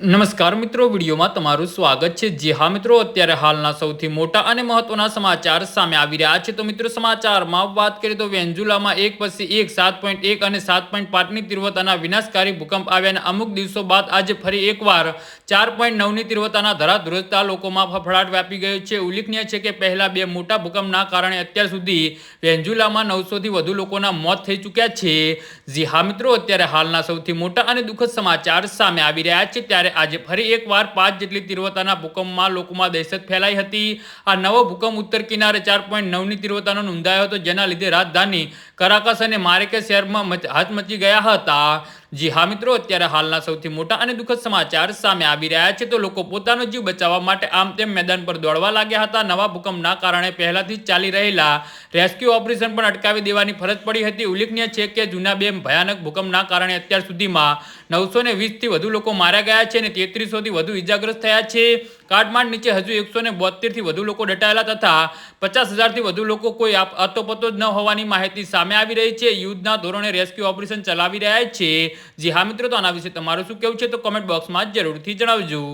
નમસ્કાર મિત્રો, વિડીયોમાં તમારું સ્વાગત છે। જી હા મિત્રો, અત્યારે હાલના સૌથી મોટા અને મહત્વના સમાચાર સામે આવી રહ્યા છે। તો મિત્રો, સમાચારમાં વાત કરીએ તો વેનેઝુએલામાં એક પછી એક 7.1 અને 7.5ની તીવ્રતાના વિનાશકારી ભૂકંપ આવ્યાના અમુક દિવસો બાદ આજે ફરી એકવાર 4.9ની તીવ્રતાના ધરાધ્રુજતા લોકોમાં ફફડાટ વ્યાપી ગયો છે। ઉલ્લેખનીય છે કે પહેલા બે મોટા ભૂકંપના કારણે અત્યાર સુધી વેનેઝુએલામાં 900થી વધુ લોકોના મોત થઈ ચૂક્યા છે। જી હા મિત્રો, અત્યારે હાલના સૌથી મોટા અને દુઃખદ સમાચાર સામે આવી રહ્યા છે। ત્યારે આજે ફરી એકવાર 5 જેટલી તીવ્રતાના ભૂકંપમાં લોકોમાં દહેશત ફેલાઈ હતી। આ નવો ભૂકંપ ઉત્તર કિનારે 4.9ની તીવ્રતાનો નોંધાયો હતો, જેના લીધે રાજધાની કરાકસ અને મારેકેસ શહેરમાં હાથમચી ગયા હતા। જી હા મિત્રો, અત્યારે હાલના સૌથી મોટા અને દુઃખદ સમાચાર સામે આવી રહ્યા છે। તો લોકો પોતાનો જીવ બચાવવા માટે આમ તેમ મેદાન પર દોડવા લાગ્યા હતા। નવા ભૂકંપના કારણે પહેલાથી જ ચાલી રહેલા રેસ્ક્યુ ઓપરેશન પણ અટકાવી દેવાની ફરજ પડી હતી। ઉલ્લેખનીય છે કે જૂના બે ભયાનક ભૂકંપના કારણે અત્યાર સુધીમાં 920થી વધુ લોકો માર્યા ગયા છે અને 3300થી વધુ ઇજાગ્રસ્ત થયા છે। કાટમાળ નીચે હજુ 172થી વધુ લોકો દટાયેલા તથા 50,000થી વધુ લોકો કોઈ અતોપતો જ ન હોવાની માહિતી સામે આવી રહી છે। યુદ્ધના ધોરણે રેસ્ક્યુ ઓપરેશન ચલાવી રહ્યા છે। જી હા મિત્રો, તો આના વિશે તમારું શું કહેવું છે તો કોમેન્ટ બોક્સમાં જરૂરથી જણાવજો।